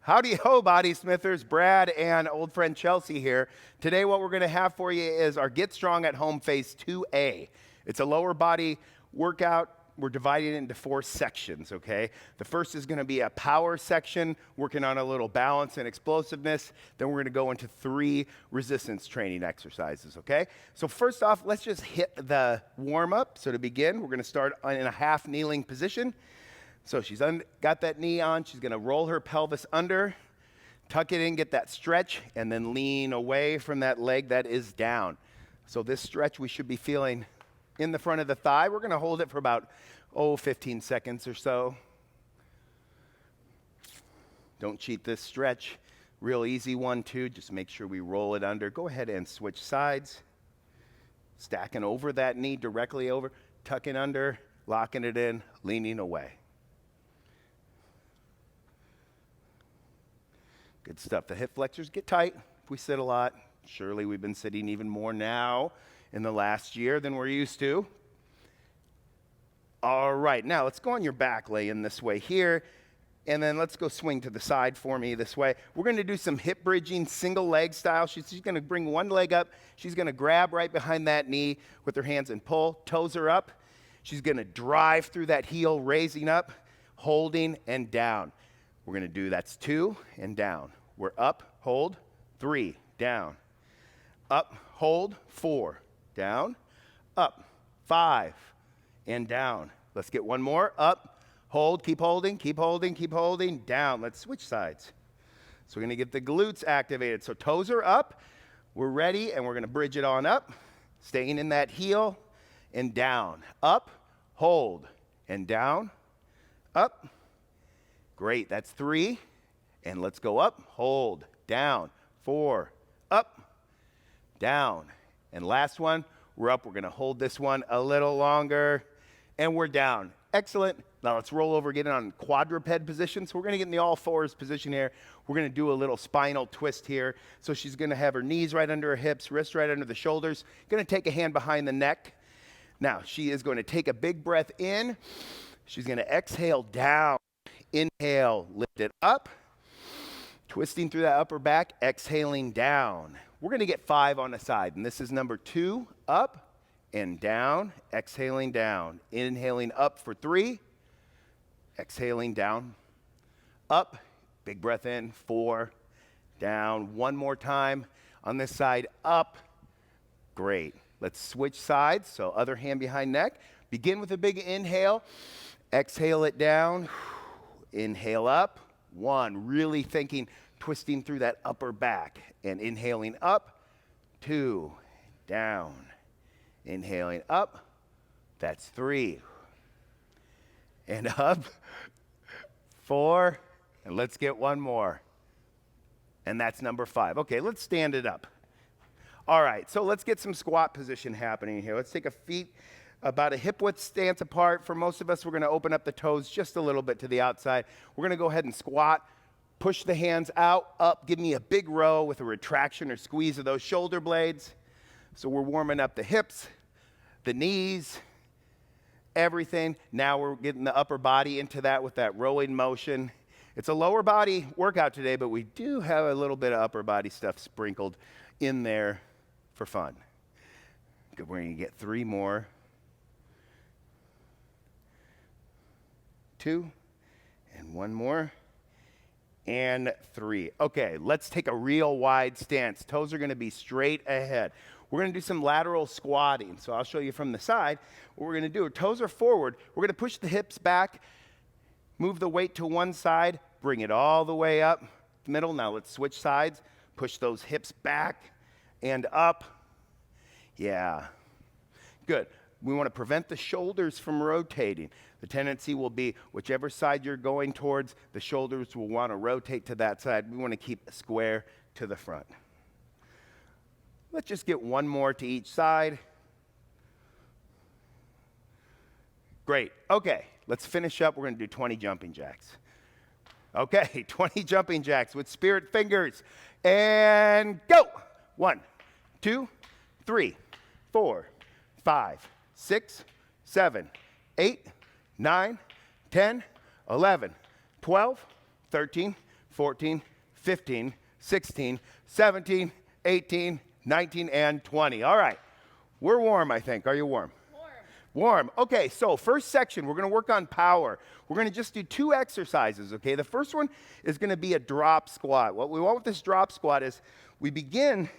Howdy ho, Body Smithers. Brad and old friend Chelsea here. Today what we're going to have for you is our Get Strong at Home Phase 2A. It's a lower body workout. We're dividing it into 4 sections, okay? The first is going to be a power section, working on a little balance and explosiveness. Then we're going to go into 3 resistance training exercises, okay? So first off, let's just hit the warm-up. So to begin, we're going to start in a half kneeling position. So she's got that knee on. She's going to roll her pelvis under, tuck it in, get that stretch, and then lean away from that leg that is down. So this stretch we should be feeling in the front of the thigh. We're going to hold it for about, 15 seconds or so. Don't cheat this stretch. Real easy one, too. Just make sure we roll it under. Go ahead and switch sides. Stacking over that knee, directly over, tucking under, locking it in, leaning away. Good stuff. The hip flexors get tight if we sit a lot. Surely we've been sitting even more now in the last year than we're used to. All right, now let's go on your back, lay in this way here, and then let's go swing to the side for me this way. We're going to do some hip bridging, single leg style. She's going to bring one leg up. She's going to grab right behind that knee with her hands and pull. Toes are up. She's going to drive through that heel, raising up, holding, and down. We're going to do that's 2 and down. We're up, hold, 3, down. Up, hold, 4, down. Up, 5, and down. Let's get one more. Up, hold, keep holding, keep holding, keep holding, down. Let's switch sides. So we're going to get the glutes activated. So toes are up. We're ready, and we're going to bridge it on up, staying in that heel, and down. Up, hold, and down. Up. Great, that's 3. And let's go up, hold, down, 4, up, down. And last one, we're up. We're going to hold this one a little longer, and we're down. Excellent. Now let's roll over, get in quadruped position. So we're going to get in the all fours position here. We're going to do a little spinal twist here. So she's going to have her knees right under her hips, wrists right under the shoulders. Going to take a hand behind the neck. Now she is going to take a big breath in. She's going to exhale down. Inhale, lift it up. Twisting through that upper back, exhaling down. We're going to get 5 on the side, and this is number 2, up and down, exhaling down. Inhaling up for 3, exhaling down, up, big breath in, 4, down. One more time on this side, up. Great. Let's switch sides, so other hand behind neck. Begin with a big inhale, exhale it down, inhale up. 1, really thinking, twisting through that upper back and inhaling up. 2, down, inhaling up. That's 3. And up. 4, and let's get one more. And that's number 5. Okay, let's stand it up. All right, so let's get some squat position happening here. Let's take a feet about a hip width stance apart. For most of us, we're going to open up the toes just a little bit to the outside. We're going to go ahead and squat. Push the hands out, up. Give me a big row with a retraction or squeeze of those shoulder blades. So we're warming up the hips, the knees, everything. Now we're getting the upper body into that with that rowing motion. It's a lower body workout today, but we do have a little bit of upper body stuff sprinkled in there for fun. Good, we're going to get 3 more. 2, and 1 more, and 3. Okay, let's take a real wide stance. Toes are going to be straight ahead. We're going to do some lateral squatting. So I'll show you from the side. What we're going to do, toes are forward. We're going to push the hips back, move the weight to one side, bring it all the way up the middle. Now let's switch sides. Push those hips back and up. Yeah, good. We want to prevent the shoulders from rotating. The tendency will be whichever side you're going towards, the shoulders will want to rotate to that side. We want to keep square to the front. Let's just get one more to each side. Great. Okay, let's finish up. We're going to do 20 jumping jacks. Okay, 20 jumping jacks with spirit fingers. And go. 1, 2, 3, 4, 5, 6, 7, 8, 9, 10, 11, 12, 13, 14, 15, 16, 17, 18, 19, and 20. All right. We're warm, I think. Are you warm? Warm. Okay, so first section, we're going to work on power. We're going to just do 2 exercises, okay? The first one is going to be a drop squat. What we want with this drop squat is we begin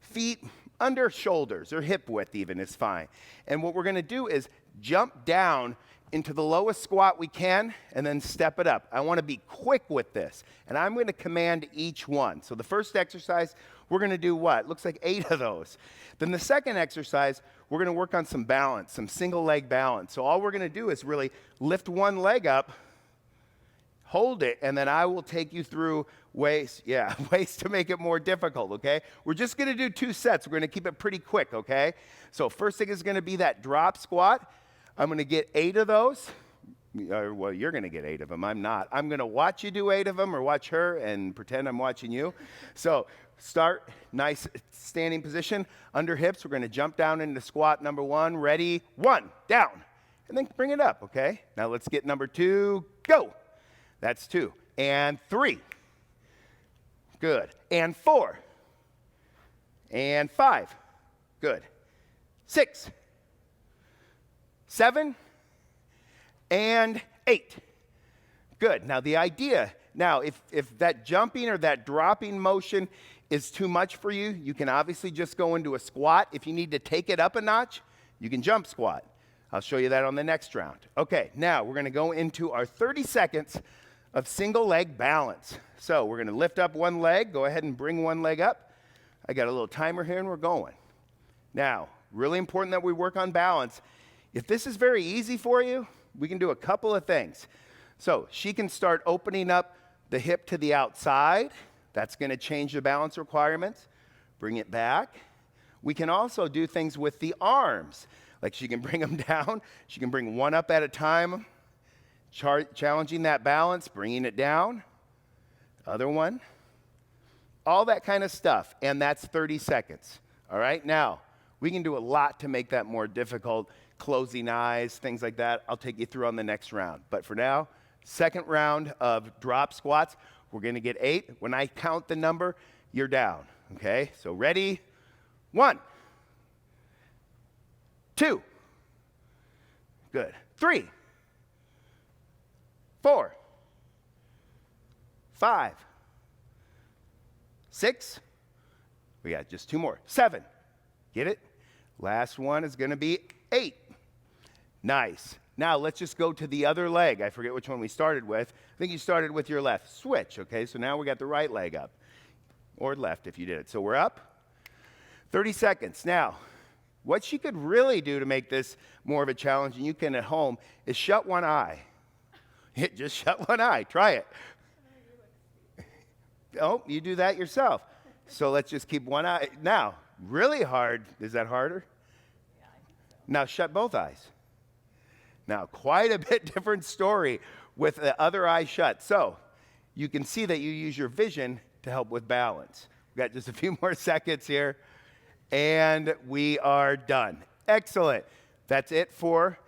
feet under shoulders, or hip width even is fine. And what we're going to do is jump down into the lowest squat we can and then step it up. I want to be quick with this, and I'm going to command each one. So the first exercise, we're going to do what? Looks like 8 of those. Then the second exercise, we're going to work on some balance, some single leg balance. So all we're going to do is really lift one leg up, hold it, and then I will take you through ways to make it more difficult, okay? We're just going to do 2 sets. We're going to keep it pretty quick, okay? So first thing is going to be that drop squat. I'm going to get 8 of those. Well, you're going to get 8 of them. I'm not. I'm going to watch you do 8 of them, or watch her and pretend I'm watching you. So start, nice standing position, under hips. We're going to jump down into squat number 1. Ready? 1, down. And then bring it up, okay? Now let's get number 2, go. That's 2. And 3. Good. And 4. And 5. Good. 6. 7. And 8. Good. Now the idea, if that jumping or that dropping motion is too much for you, you can obviously just go into a squat. If you need to take it up a notch, you can jump squat. I'll show you that on the next round. Okay, now we're going to go into our 30 seconds of single leg balance. So we're going to lift up one leg. Go ahead and bring one leg up. I got a little timer here and we're going. Now, really important that we work on balance. If this is very easy for you, we can do a couple of things. So she can start opening up the hip to the outside. That's going to change the balance requirements. Bring it back. We can also do things with the arms. Like she can bring them down. She can bring one up at a time, challenging that balance, bringing it down. Other one. All that kind of stuff. And that's 30 seconds. All right? Now, we can do a lot to make that more difficult. Closing eyes, things like that. I'll take you through on the next round. But for now, second round of drop squats. We're going to get 8. When I count the number, you're down. Okay? So ready? 1. 2. Good. 3. 4. 5. 6. We got just 2 more. 7. Get it? Last one is going to be 8. Nice. Now let's just go to the other leg. I forget which one we started with. I think you started with your left. Switch, okay? So now we got the right leg up. Or left if you did it. So we're up. 30 seconds. Now, what she could really do to make this more of a challenge, and you can at home, is shut one eye. Just shut one eye. Try it. Oh, you do that yourself. So let's just keep one eye. Now, really hard. Is that harder? Yeah, I think so. Now shut both eyes. Now, quite a bit different story with the other eye shut. So you can see that you use your vision to help with balance. We've got just a few more seconds here, and we are done. Excellent. That's it for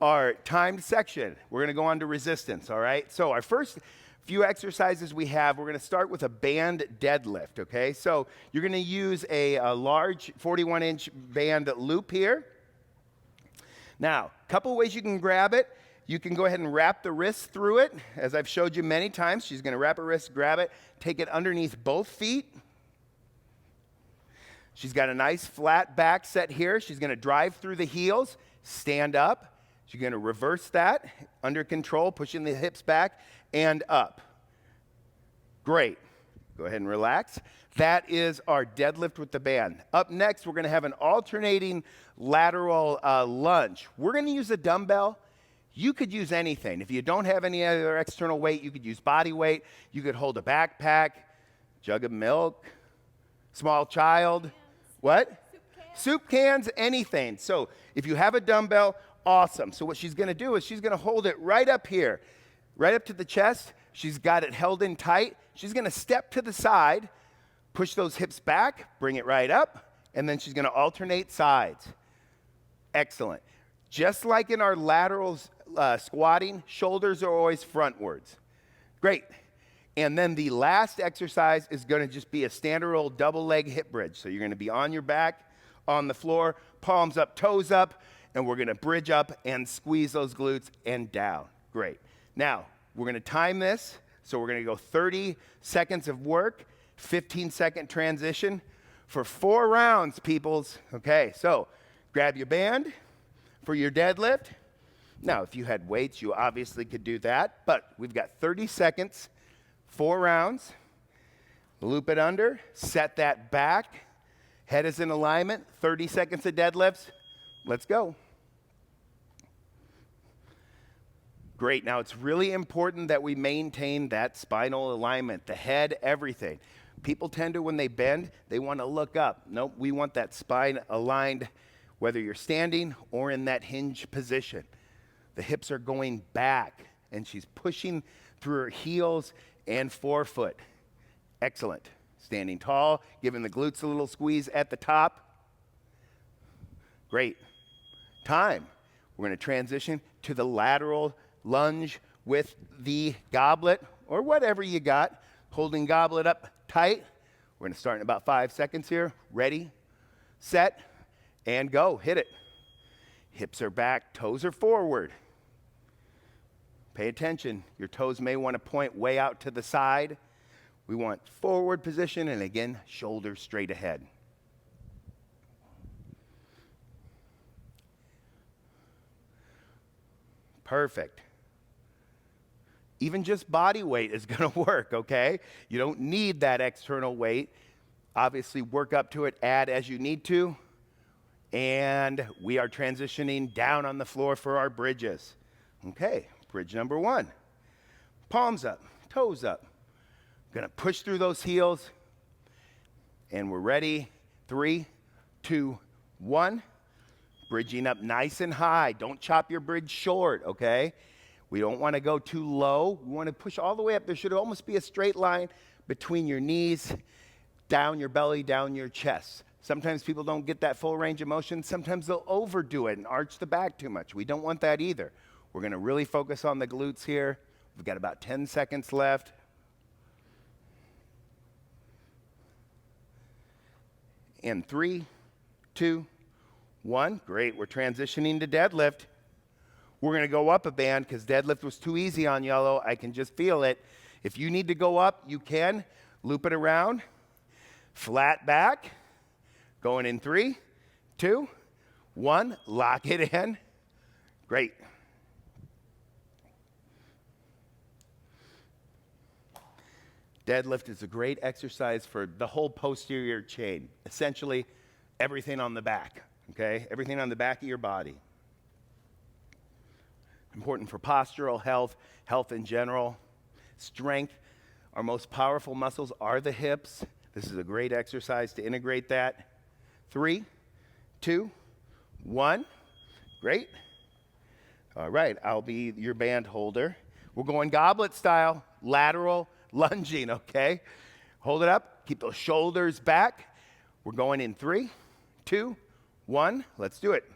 our timed section. We're going to go on to resistance, all right? So our first few exercises we have, we're going to start with a band deadlift, okay? So you're going to use a large 41-inch band loop here. Now, a couple ways you can grab it. You can go ahead and wrap the wrist through it. As I've showed you many times, she's going to wrap her wrist, grab it, take it underneath both feet. She's got a nice flat back set here. She's going to drive through the heels, stand up. She's going to reverse that, under control, pushing the hips back and up. Great. Go ahead and relax. That is our deadlift with the band. Up next, we're going to have an alternating lateral lunge. We're going to use a dumbbell. You could use anything. If you don't have any other external weight, you could use body weight. You could hold a backpack, jug of milk, small child. Cans. What? Soup cans, anything. So if you have a dumbbell, awesome. So what she's going to do is she's going to hold it right up here, right up to the chest. She's got it held in tight. She's going to step to the side, push those hips back, bring it right up, and then she's going to alternate sides. Excellent. Just like in our lateral squatting, shoulders are always frontwards. Great. And then the last exercise is going to just be a standard old double leg hip bridge. So you're going to be on your back, on the floor, palms up, toes up, and we're going to bridge up and squeeze those glutes and down. Great. Now, we're going to time this. So we're going to go 30 seconds of work, 15-second transition for 4 rounds, peoples. Okay, so grab your band for your deadlift. Now, if you had weights, you obviously could do that, but we've got 30 seconds, 4 rounds. Loop it under, set that back. Head is in alignment, 30 seconds of deadlifts. Let's go. Great, now it's really important that we maintain that spinal alignment, the head, everything. People tend to, when they bend, they want to look up. Nope, we want that spine aligned, whether you're standing or in that hinge position. The hips are going back, and she's pushing through her heels and forefoot. Excellent. Standing tall, giving the glutes a little squeeze at the top. Great. Time. We're going to transition to the lateral lunge with the goblet or whatever you got. Holding goblet up tight. We're going to start in about 5 seconds here. Ready, set, and go. Hit it. Hips are back, toes are forward. Pay attention. Your toes may want to point way out to the side. We want forward position, and again, shoulders straight ahead. Perfect. Even just body weight is going to work, okay? You don't need that external weight. Obviously, work up to it, add as you need to. And we are transitioning down on the floor for our bridges. Okay, bridge number 1. Palms up, toes up. Gonna push through those heels. And we're ready. 3, 2, 1. Bridging up nice and high. Don't chop your bridge short, okay? We don't want to go too low. We want to push all the way up. There should almost be a straight line between your knees, down your belly, down your chest. Sometimes people don't get that full range of motion. Sometimes they'll overdo it and arch the back too much. We don't want that either. We're going to really focus on the glutes here. We've got about 10 seconds left. And 3, 2, 1. Great. We're transitioning to deadlift. We're going to go up a band because deadlift was too easy on yellow. I can just feel it. If you need to go up, you can. Loop it around. Flat back. Going in 3, 2, 1. Lock it in. Great. Deadlift is a great exercise for the whole posterior chain. Essentially, everything on the back, okay? Everything on the back of your body. Important for postural health, health in general. Strength. Our most powerful muscles are the hips. This is a great exercise to integrate that. 3, 2, 1. Great. All right, I'll be your band holder. We're going goblet style, lateral lunging, okay? Hold it up. Keep those shoulders back. We're going in 3, 2, 1. Let's do it.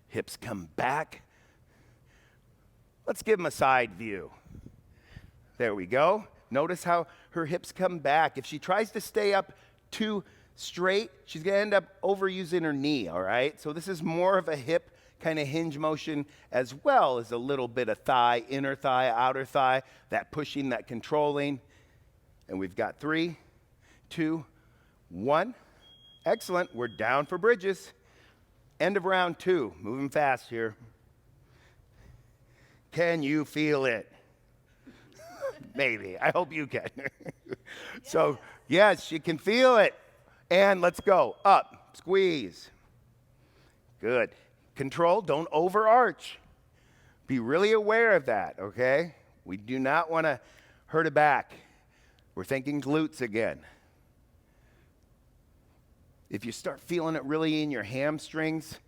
Hips come back. Let's give them a side view. There we go. Notice how her hips come back. If she tries to stay up too straight, she's going to end up overusing her knee, all right? So this is more of a hip kind of hinge motion as well as a little bit of thigh, inner thigh, outer thigh, that pushing, that controlling. And we've got 3, 2, 1. Excellent. We're down for bridges. End of round 2. Moving fast here. Can you feel it? Maybe. I hope you can. So, yes, you can feel it. And let's go. Up. Squeeze. Good. Control. Don't overarch. Be really aware of that, okay? We do not want to hurt a back. We're thinking glutes again. If you start feeling it really in your hamstrings,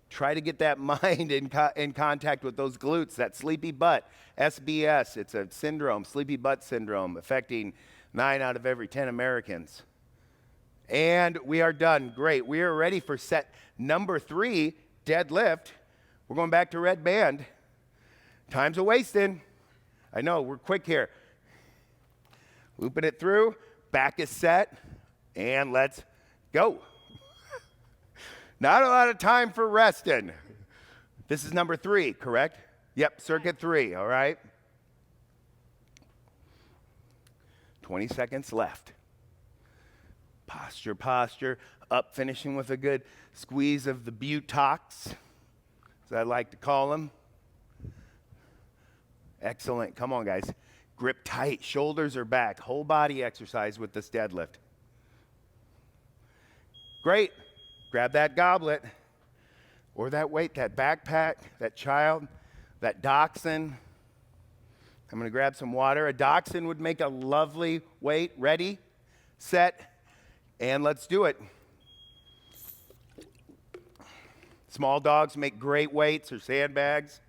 try to get that mind in contact with those glutes, that sleepy butt. SBS, it's a syndrome, sleepy butt syndrome, affecting 9 out of every 10 Americans. And we are done. Great. We are ready for set number 3, deadlift. We're going back to red band. Time's a wasting. I know, we're quick here. Looping it through, back is set, and let's go. Not a lot of time for resting. This is number 3, correct? Yep, circuit 3, all right? 20 seconds left. Posture, posture, up, finishing with a good squeeze of the buttocks, as I like to call them. Excellent, come on guys. Grip tight, shoulders are back, whole body exercise with this deadlift. Great, grab that goblet or that weight, that backpack, that child, that dachshund. I'm gonna grab some water. A dachshund would make a lovely weight. Ready, set, and let's do it. Small dogs make great weights or sandbags.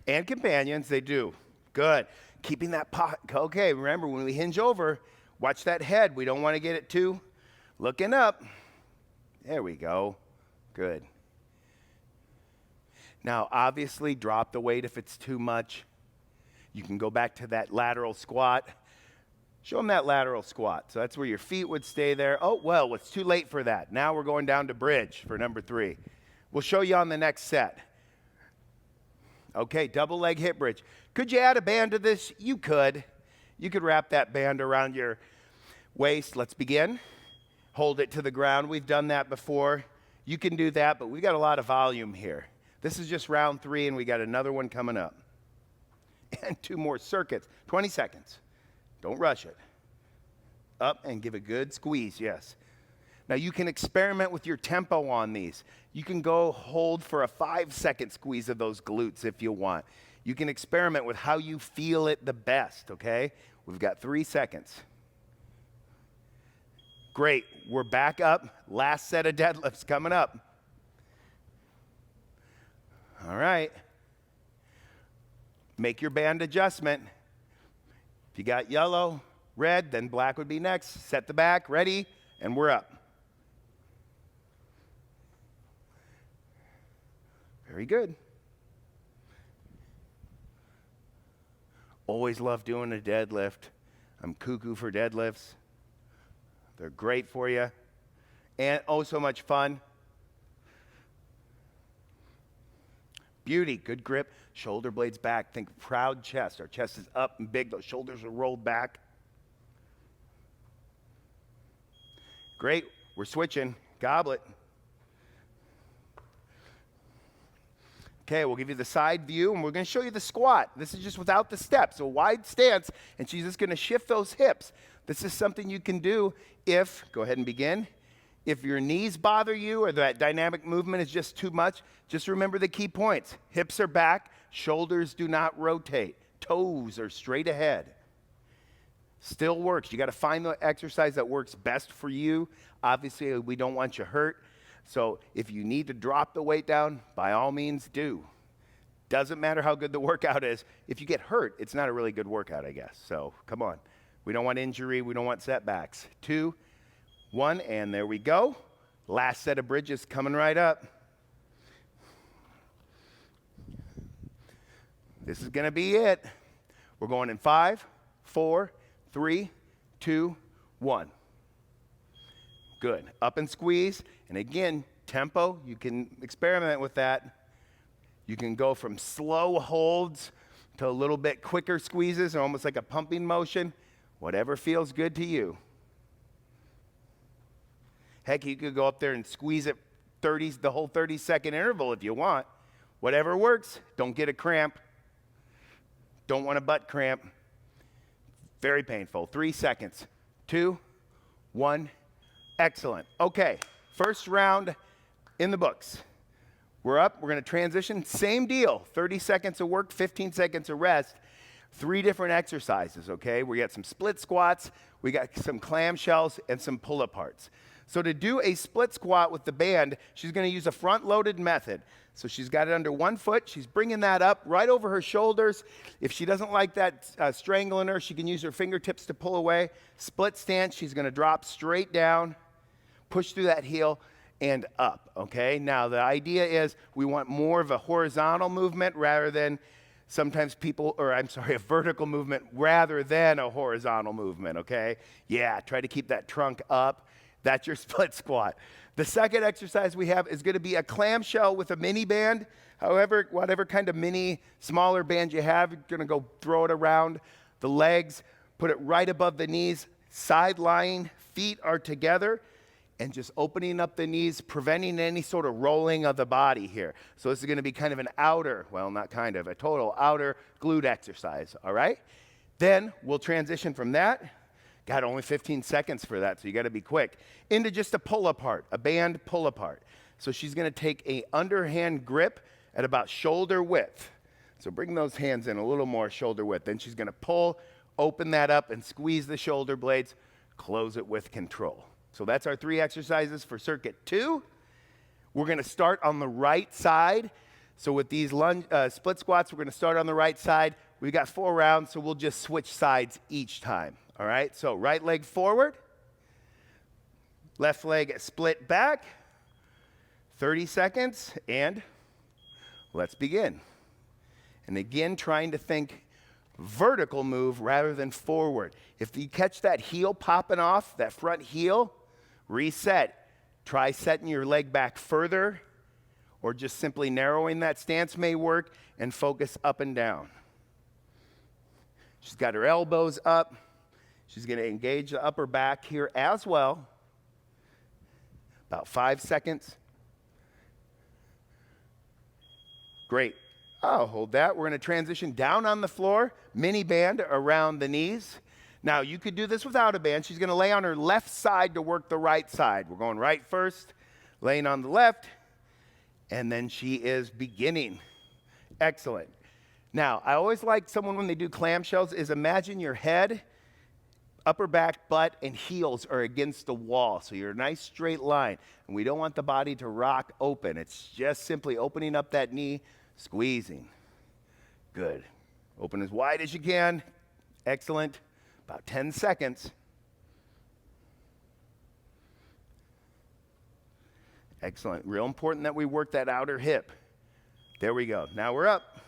And companions, they do. Good. Keeping that pot. Okay, remember when we hinge over, watch that head. We don't want to get it too. Looking up. There we go. Good. Now, obviously, drop the weight if it's too much. You can go back to that lateral squat. Show them that lateral squat. So that's where your feet would stay there. Oh, well, it's too late for that. Now we're going down to bridge for number 3. We'll show you on the next set. Okay, double leg hip bridge. Could you add a band to this? You could. You could wrap that band around your waist. Let's begin. Hold it to the ground. We've done that before. You can do that, but we've got a lot of volume here. This is just round 3, and we got another one coming up. And 2 more circuits. 20 seconds. Don't rush it. Up and give a good squeeze, yes. Now you can experiment with your tempo on these. You can go hold for a 5-second squeeze of those glutes if you want. You can experiment with how you feel it the best, okay? We've got 3 seconds. Great, we're back up. Last set of deadlifts coming up. All right. Make your band adjustment. If you got yellow, red, then black would be next. Set the back, ready, and we're up. Very good. Always love doing a deadlift. I'm cuckoo for deadlifts. They're great for you. And oh, so much fun. Beauty, good grip. Shoulder blades back. Think proud chest. Our chest is up and big. Those shoulders are rolled back. Great. We're switching. Goblet. Okay, we'll give you the side view, and we're going to show you the squat. This is just without the steps, a wide stance, and she's just going to shift those hips. This is something you can do if, go ahead and begin, if your knees bother you or that dynamic movement is just too much, just remember the key points. Hips are back, shoulders do not rotate, toes are straight ahead. Still works. You got to find the exercise that works best for you. Obviously, we don't want you hurt. So if you need to drop the weight down, by all means do. Doesn't matter how good the workout is. If you get hurt, it's not a really good workout, I guess. So come on. We don't want injury. We don't want setbacks. 2, 1, and there we go. Last set of bridges coming right up. This is going to be it. We're going in 5, 4, 3, 2, 1. Good. Up and squeeze. And again, tempo, you can experiment with that. You can go from slow holds to a little bit quicker squeezes, or almost like a pumping motion. Whatever feels good to you. Heck, you could go up there and squeeze it the whole 30-second interval if you want. Whatever works. Don't get a cramp. Don't want a butt cramp. Very painful. 3 seconds. 2, 1. Excellent. Okay, first round in the books. We're up. We're going to transition. Same deal. 30 seconds of work, 15 seconds of rest. 3 different exercises, okay? We got some split squats, we got some clamshells, and some pull-aparts. So to do a split squat with the band, she's going to use a front-loaded method. So she's got it under one foot. She's bringing that up right over her shoulders. If she doesn't like that strangling her, she can use her fingertips to pull away. Split stance, she's going to drop straight down, push through that heel, and up, okay? Now, the idea is we want more of a horizontal movement rather than sometimes a vertical movement rather than a horizontal movement, okay? Yeah, try to keep that trunk up. That's your split squat. The second exercise we have is gonna be a clamshell with a mini band. However, whatever kind of mini, smaller band you have, you're gonna go throw it around the legs, put it right above the knees, side lying, feet are together, and just opening up the knees, preventing any sort of rolling of the body here. So this is gonna be kind of an outer, well, not kind of, a total outer glute exercise, all right? Then we'll transition from that. Got only 15 seconds for that, so you gotta be quick. Into just a pull apart, a band pull apart. So she's gonna take a underhand grip at about shoulder width. So bring those hands in a little more shoulder width. Then she's gonna pull, open that up and squeeze the shoulder blades, close it with control. So that's our 3 exercises for circuit 2. We're gonna start on the right side. So with these split squats, we're gonna start on the right side. We've got 4 rounds, so we'll just switch sides each time. All right, so right leg forward, left leg split back, 30 seconds, and let's begin. And again, trying to think vertical move rather than forward. If you catch that heel popping off, that front heel, reset. Try setting your leg back further, or just simply narrowing that stance may work, and focus up and down. She's got her elbows up. She's going to engage the upper back here as well. About 5 seconds. Great. I'll hold that. We're going to transition down on the floor, mini band around the knees. Now, you could do this without a band. She's going to lay on her left side to work the right side. We're going right first, laying on the left, and then she is beginning. Excellent. Now, I always like someone when they do clamshells is imagine your head, upper back, butt, and heels are against the wall. So you're a nice straight line. And we don't want the body to rock open. It's just simply opening up that knee, squeezing. Good. Open as wide as you can. Excellent. About 10 seconds. Excellent. Real important that we work that outer hip. There we go. Now we're up.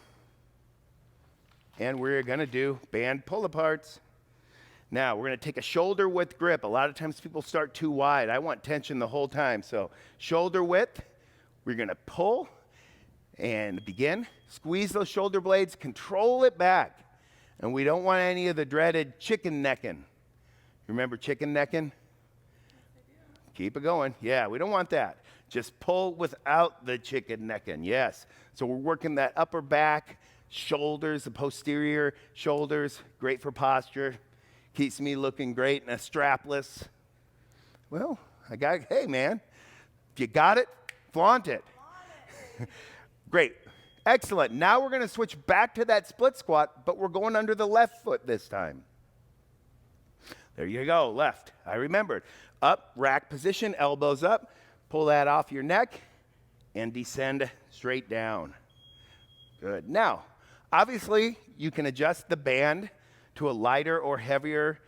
And we're going to do band pull-aparts. Now, we're going to take a shoulder width grip. A lot of times people start too wide. I want tension the whole time. So shoulder width, we're going to pull and begin. Squeeze those shoulder blades, control it back. And we don't want any of the dreaded chicken necking. Remember chicken necking? Keep it going. Yeah, we don't want that. Just pull without the chicken necking. Yes. So we're working that upper back, shoulders, the posterior shoulders. Great for posture. Keeps me looking great in a strapless. Well, hey man, if you got it, flaunt it. Great. Excellent. Now we're going to switch back to that split squat, but we're going under the left foot this time. There you go, left. I remembered. Up, rack position, elbows up. Pull that off your neck and descend straight down. Good. Now, obviously, you can adjust the band to a lighter or heavier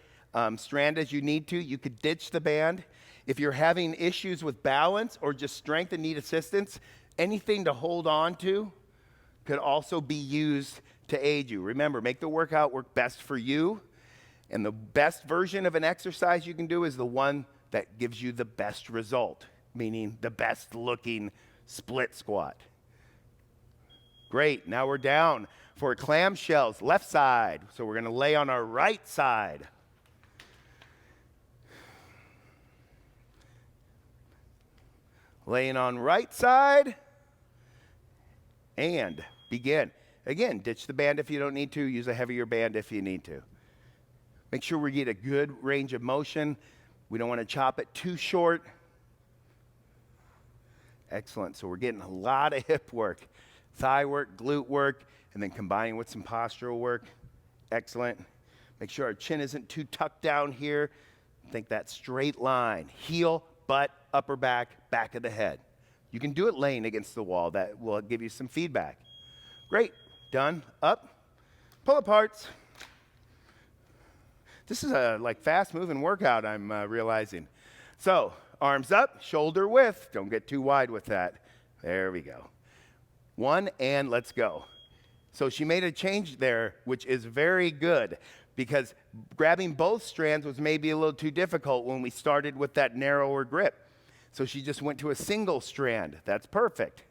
strand as you need to. You could ditch the band. If you're having issues with balance or just strength and need assistance, anything to hold on to could also be used to aid you. Remember, make the workout work best for you. And the best version of an exercise you can do is the one that gives you the best result, meaning the best looking split squat. Great, now we're down for clamshells, left side. So we're gonna lay on our right side. Laying on right side and begin. Again, ditch the band if you don't need to, use a heavier band if you need to. Make sure we get a good range of motion. We don't want to chop it too short. Excellent, so we're getting a lot of hip work, thigh work, glute work, and then combining with some postural work. Excellent. Make sure our chin isn't too tucked down here. Think that straight line, heel, butt, upper back, back of the head. You can do it laying against the wall. That will give you some feedback. Great, done, up, pull aparts. This is a fast moving workout, I'm realizing. So, Arms up, shoulder width. Don't get too wide with that. There we go. 1, and let's go. So she made a change there, which is very good, because grabbing both strands was maybe a little too difficult when we started with that narrower grip. So she just went to a single strand. That's perfect.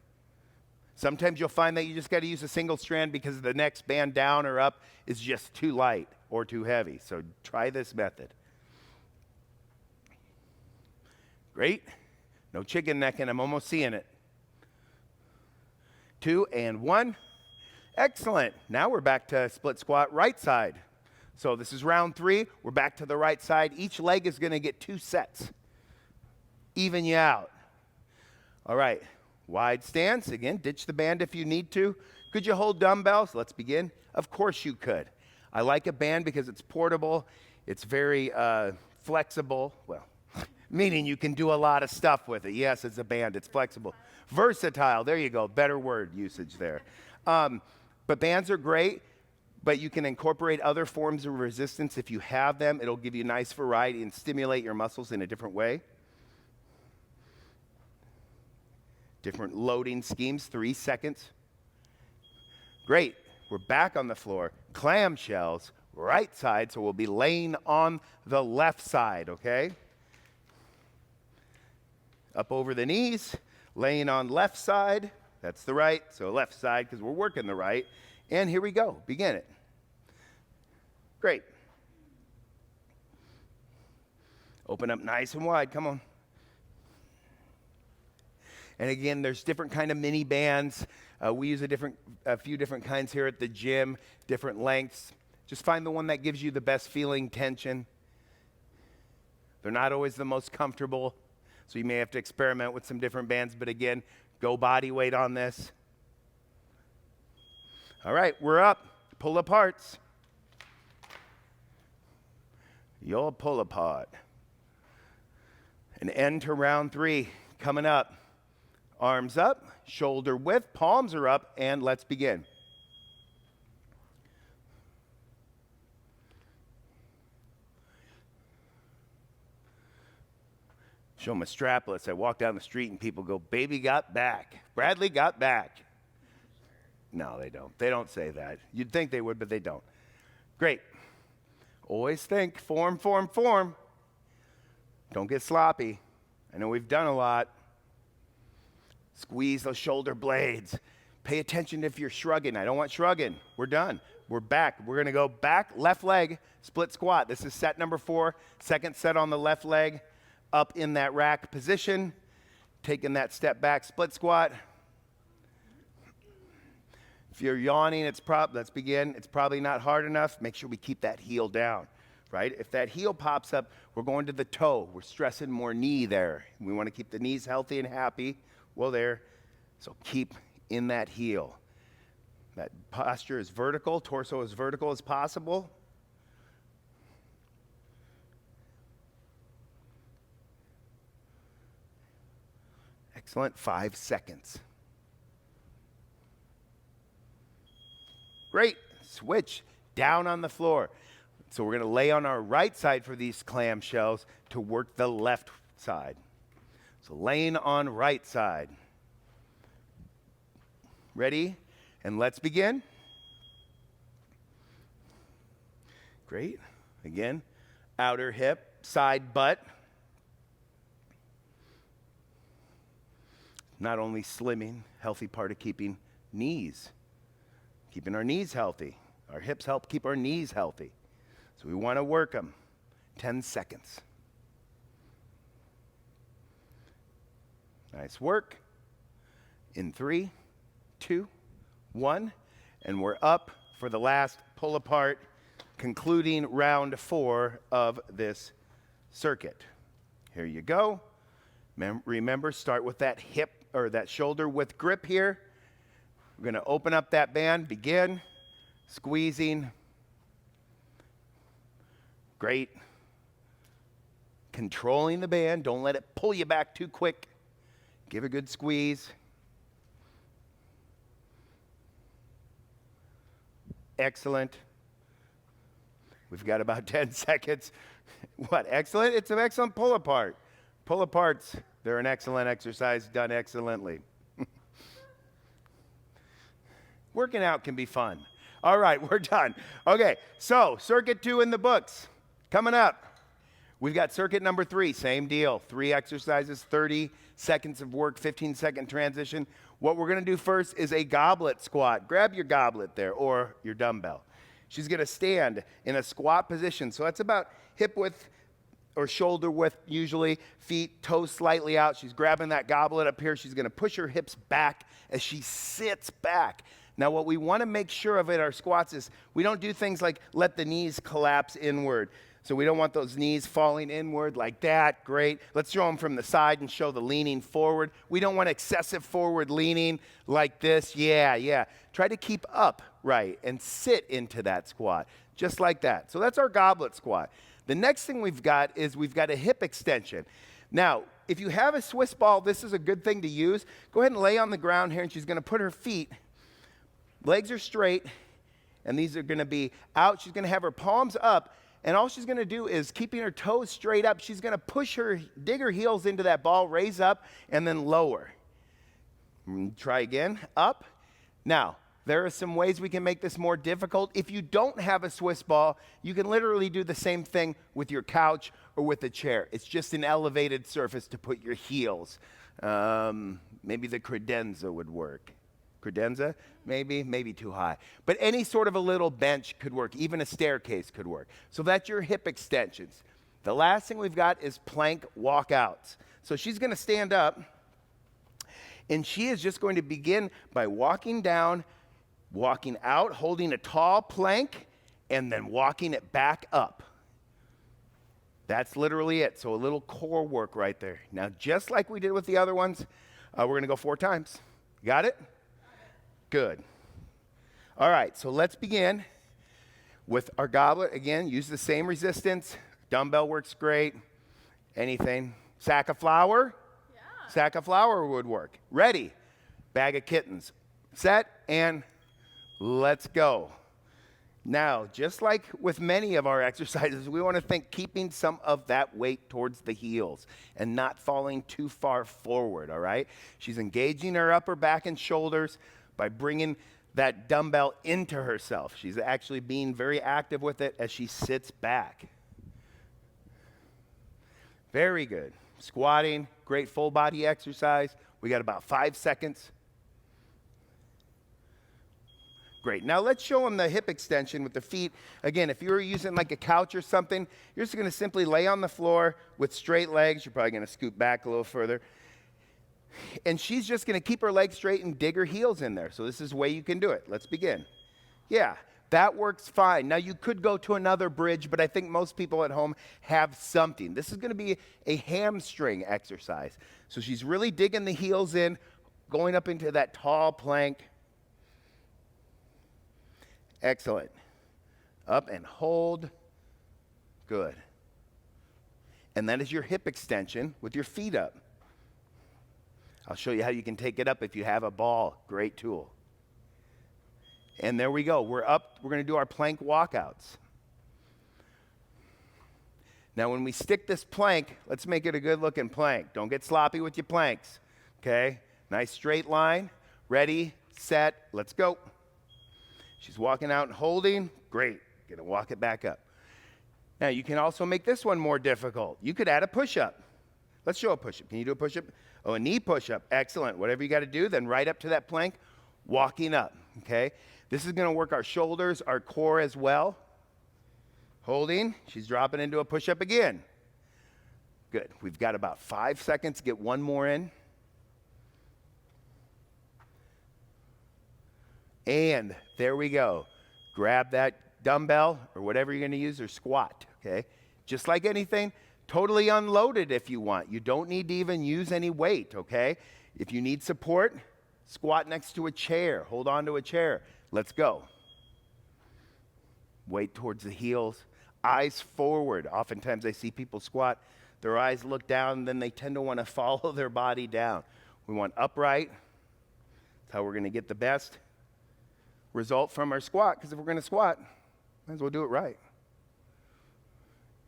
Sometimes you'll find that you just got to use a single strand because the next band down or up is just too light or too heavy. So try this method. Great. No chicken necking. I'm almost seeing it. 2 and 1. Excellent. Now we're back to split squat right side. So this is round 3. We're back to the right side. Each leg is going to get 2 sets. Even you out. All right. Wide stance. Again, ditch the band if you need to. Could you hold dumbbells? Let's begin. Of course you could. I like a band because it's portable. It's very flexible. Well, meaning you can do a lot of stuff with it. Yes, it's a band. It's flexible. Versatile. There you go. Better word usage there. But bands are great, but you can incorporate other forms of resistance if you have them. It'll give you nice variety and stimulate your muscles in a different way. Different loading schemes, 3 seconds. Great. We're back on the floor. Clamshells, right side, so we'll be laying on the left side, okay? Up over the knees, laying on left side. That's the right, so left side because we're working the right. And here we go. Begin it. Great. Open up nice and wide. Come on. And again, there's different kind of mini bands. We use a few different kinds here at the gym, different lengths. Just find the one that gives you the best feeling tension. They're not always the most comfortable, so you may have to experiment with some different bands. But again, go body weight on this. All right, we're up. Pull aparts. You'll pull apart. An end to round 3 coming up. Arms up, shoulder width, palms are up, and let's begin. Show them a strapless. I walk down the street and people go, "Baby got back. Bradley got back." No, they don't. They don't say that. You'd think they would, but they don't. Great. Always think form, form, form. Don't get sloppy. I know we've done a lot. Squeeze those shoulder blades. Pay attention if you're shrugging. I don't want shrugging. We're done. We're back. We're going to go back, left leg, split squat. This is set number 4. Second set on the left leg, up in that rack position. Taking that step back, split squat. If you're yawning, let's begin. It's probably not hard enough. Make sure we keep that heel down, right? If that heel pops up, we're going to the toe. We're stressing more knee there. We want to keep the knees healthy and happy. Well, there. So keep in that heel. That posture is vertical, torso as vertical as possible. Excellent. 5 seconds. Great. Switch down on the floor. So we're going to lay on our right side for these clamshells to work the left side. So laying on right side. Ready? And let's begin. Great. Again, outer hip, side butt. Not only slimming, healthy part of keeping our knees healthy. Our hips help keep our knees healthy. So we want to work them. 10 seconds. Nice work. In 3, 2, 1, and we're up for the last pull apart, concluding round 4 of this circuit. Here you go. Remember, start with that hip or that shoulder width grip here. We're going to open up that band, begin squeezing. Great. Controlling the band. Don't let it pull you back too quick. Give a good squeeze. Excellent. We've got about 10 seconds. What? Excellent? It's an excellent pull apart. Pull-aparts, they're an excellent exercise, done excellently. Working out can be fun. All right, we're done. Okay, so circuit 2 in the books. Coming up, we've got circuit number 3, same deal. 3 exercises, 30 seconds of work, 15-second transition. What we're gonna do first is a goblet squat. Grab your goblet there or your dumbbell. She's gonna stand in a squat position. So that's about hip width or shoulder width usually, feet, toes slightly out. She's grabbing that goblet up here. She's gonna push her hips back as she sits back. Now what we wanna make sure of at our squats is we don't do things like let the knees collapse inward. So we don't want those knees falling inward like that. Great. Let's show them from the side and show the leaning forward. We don't want excessive forward leaning like this. Yeah. Try to keep upright and sit into that squat, just like that. So that's our goblet squat. The next thing we've got is we've got a hip extension. Now, if you have a Swiss ball, this is a good thing to use. Go ahead and lay on the ground here, and she's gonna put her feet, legs are straight, and these are gonna be out. She's gonna have her palms up, and all she's gonna do is keeping her toes straight up, she's gonna dig her heels into that ball, raise up, and then lower. Try again, up. Now, there are some ways we can make this more difficult. If you don't have a Swiss ball, you can literally do the same thing with your couch or with a chair. It's just an elevated surface to put your heels. Maybe the credenza would work. Credenza, maybe too high. But any sort of a little bench could work. Even a staircase could work. So that's your hip extensions. The last thing we've got is plank walkouts. So she's gonna stand up, and she is just going to begin by walking down, walking out, holding a tall plank, and then walking it back up. That's literally it. So a little core work right there. Now, just like we did with the other ones, we're gonna go 4 times. Got it? Good. All right, so let's begin with our goblet. Again, use the same resistance. Dumbbell works great. Anything. Sack of flour? Yeah. Sack of flour would work. Ready. Bag of kittens. Set and let's go. Now, just like with many of our exercises, we want to think keeping some of that weight towards the heels and not falling too far forward, all right? She's engaging her upper back and shoulders by bringing that dumbbell into herself. She's actually being very active with it as she sits back. Very good. Squatting, great full body exercise. We got about 5 seconds. Great. Now let's show them the hip extension with the feet. Again, if you were using like a couch or something, you're just going to simply lay on the floor with straight legs. You're probably going to scoot back a little further. And she's just going to keep her legs straight and dig her heels in there. So this is the way you can do it. Let's begin. Yeah, that works fine. Now you could go to another bridge, but I think most people at home have something. This is going to be a hamstring exercise. So she's really digging the heels in, going up into that tall plank. Excellent. Up and hold. Good. And that is your hip extension with your feet up. I'll show you how you can take it up if you have a ball. Great tool. And there we go. We're up. We're going to do our plank walkouts. Now, when we stick this plank, let's make it a good-looking plank. Don't get sloppy with your planks. Okay? Nice straight line. Ready, set, let's go. She's walking out and holding. Great. Gonna walk it back up. Now, you can also make this one more difficult. You could add a push-up. Let's show a push-up. Can you do a push-up? Oh, a knee push-up. Excellent. Whatever you got to do, then right up to that plank, walking up. Okay? This is going to work our shoulders, our core as well. Holding. She's dropping into a push-up again. Good. We've got about 5 seconds to get one more in. And there we go. Grab that dumbbell or whatever you're going to use or squat, okay? Just like anything, totally unloaded if you want. You don't need to even use any weight, okay? If you need support, squat next to a chair. Hold on to a chair. Let's go. Weight towards the heels. Eyes forward. Oftentimes I see people squat. Their eyes look down, then they tend to want to follow their body down. We want upright. That's how we're going to get the best result from our squat, because if we're going to squat, might as well do it right.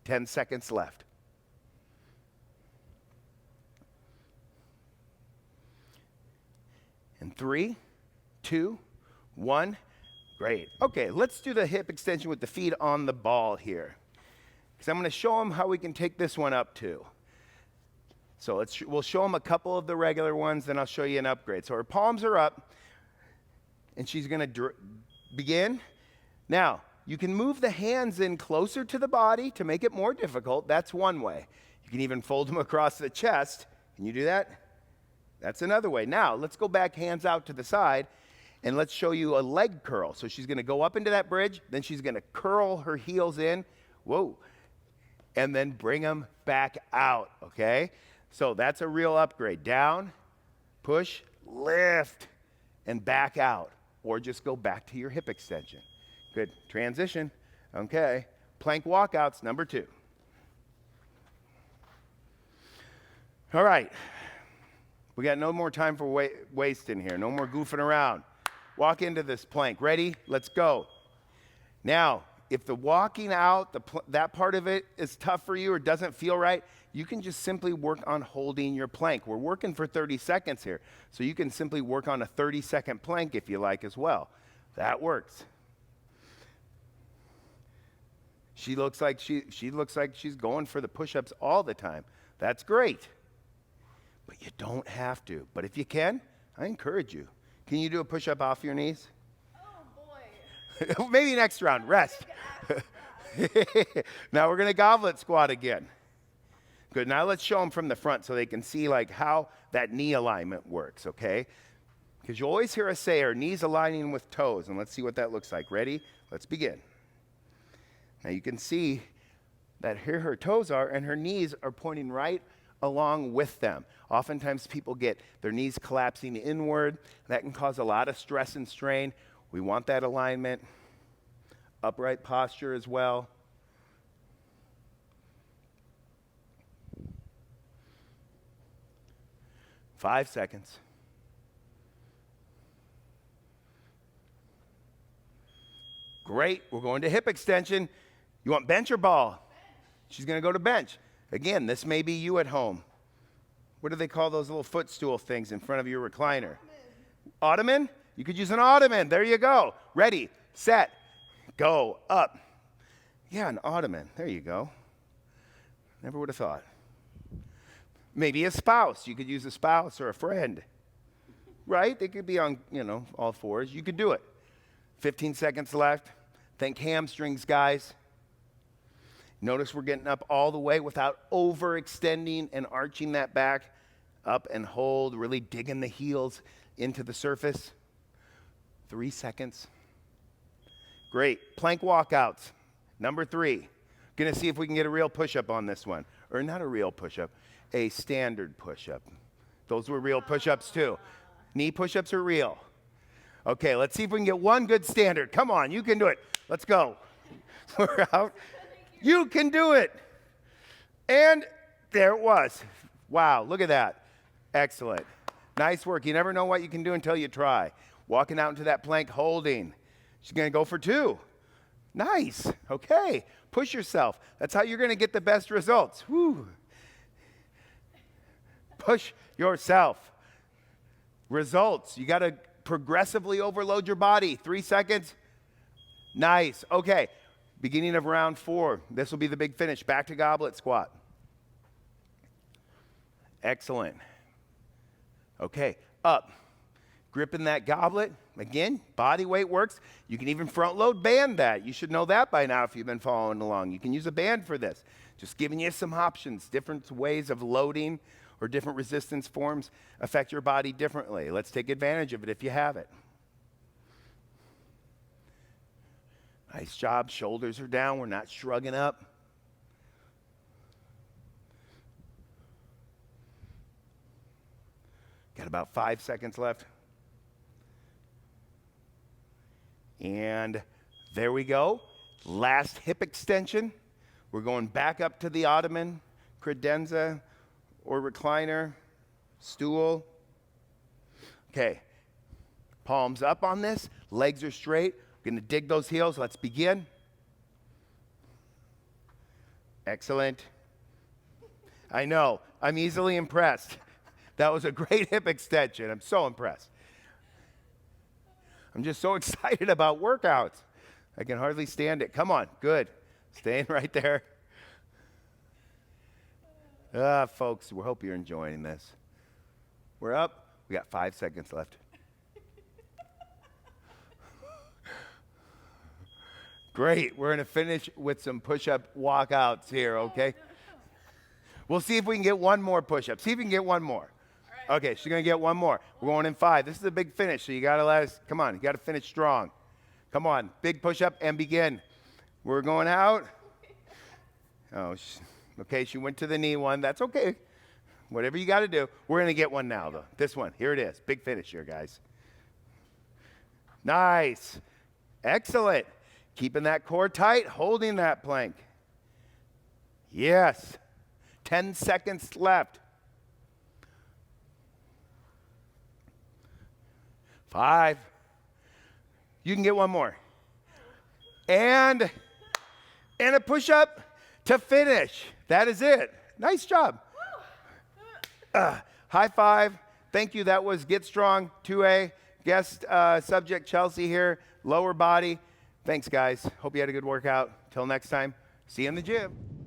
10 seconds left. 3, 2, 1. Great. Okay, let's do the hip extension with the feet on the ball here. Because I'm going to show them how we can take this one up too. So we'll show them a couple of the regular ones, then I'll show you an upgrade. So her palms are up, and she's going to begin. Now, you can move the hands in closer to the body to make it more difficult. That's one way. You can even fold them across the chest. Can you do that? That's another way. Now, let's go back, hands out to the side, and let's show you a leg curl. So she's going to go up into that bridge, then she's going to curl her heels in. Whoa. And then bring them back out, okay? So that's a real upgrade. Down, push, lift, and back out. Or just go back to your hip extension. Good. Transition. Okay. Plank walkouts, number 2. All right. We got no more time for wasting here. No more goofing around. Walk into this plank. Ready? Let's go. Now, if the walking out, that part of it is tough for you or doesn't feel right, you can just simply work on holding your plank. We're working for 30 seconds here, so you can simply work on a 30-second plank if you like as well. That works. She looks like she's going for the push-ups all the time. That's great. But you don't have to. But if you can, I encourage you. Can you do a push-up off your knees? Oh, boy. Maybe next round. Rest. Now we're going to goblet squat again. Good. Now let's show them from the front so they can see like how that knee alignment works, okay? Because you always hear us say our knees aligning with toes, and let's see what that looks like. Ready? Let's begin. Now you can see that here her toes are, and her knees are pointing right along with them. Oftentimes people get their knees collapsing inward. That can cause a lot of stress and strain. We want that alignment. Upright posture as well. Five seconds. Great. We're going to hip extension. You want bench or ball? Bench. She's going to go to bench. Again, this may be you at home. What do they call those little footstool things in front of your recliner? Ottoman? You could use an ottoman. There you go. Ready, set, go, up. Yeah, an ottoman. There you go. Never would have thought. Maybe a spouse. You could use a spouse or a friend. Right? They could be on, all fours. You could do it. 15 seconds left. Think hamstrings, guys. Notice we're getting up all the way without overextending and arching that back. Up and hold, really digging the heels into the surface. 3 seconds. Great. Plank walkouts. Number 3. Gonna see if we can get a real push-up on this one. Or not a real push-up, a standard push-up. Those were real push-ups too. Knee push-ups are real. Okay, let's see if we can get one good standard. Come on, you can do it. Let's go. We're out. You can do it. And there it was. Wow, look at that. Excellent. Nice work. You never know what you can do until you try. Walking out into that plank, holding. She's going to go for 2. Nice. Okay. Push yourself. That's how you're going to get the best results. Woo. Push yourself. Results. You got to progressively overload your body. 3 seconds. Nice. Okay. Beginning of round 4. This will be the big finish. Back to goblet squat. Excellent. Okay. Up. Gripping that goblet. Again, body weight works. You can even front load band that. You should know that by now if you've been following along. You can use a band for this. Just giving you some options. Different ways of loading or different resistance forms affect your body differently. Let's take advantage of it if you have it. Nice job. Shoulders are down. We're not shrugging up. Got about 5 seconds left. And there we go. Last hip extension. We're going back up to the ottoman, credenza, or recliner, stool. Okay. Palms up on this. Legs are straight. Going to dig those heels. Let's begin. Excellent. I know. I'm easily impressed. That was a great hip extension. I'm so impressed. I'm just so excited about workouts. I can hardly stand it. Come on, good. Staying right there. Folks, we hope you're enjoying this. We're up. We got 5 seconds left. Great. We're going to finish with some push-up walkouts here, okay? We'll see if we can get one more push-up. See if we can get one more. Okay, she's going to get one more. We're going in 5. This is a big finish, so you got to let us, come on, you got to finish strong. Come on, big push-up and begin. We're going out. Oh, okay, she went to the knee one. That's okay. Whatever you got to do. We're going to get one now, though. This one, here it is. Big finish here, guys. Nice. Excellent. Keeping that core tight, holding that plank. Yes. 10 seconds left. 5. You can get one more. And a push-up to finish. That is it. Nice job. High five. Thank you. That was Get Strong 2A. Guest subject Chelsea here. Lower body. Thanks, guys. Hope you had a good workout. Till next time. See you in the gym.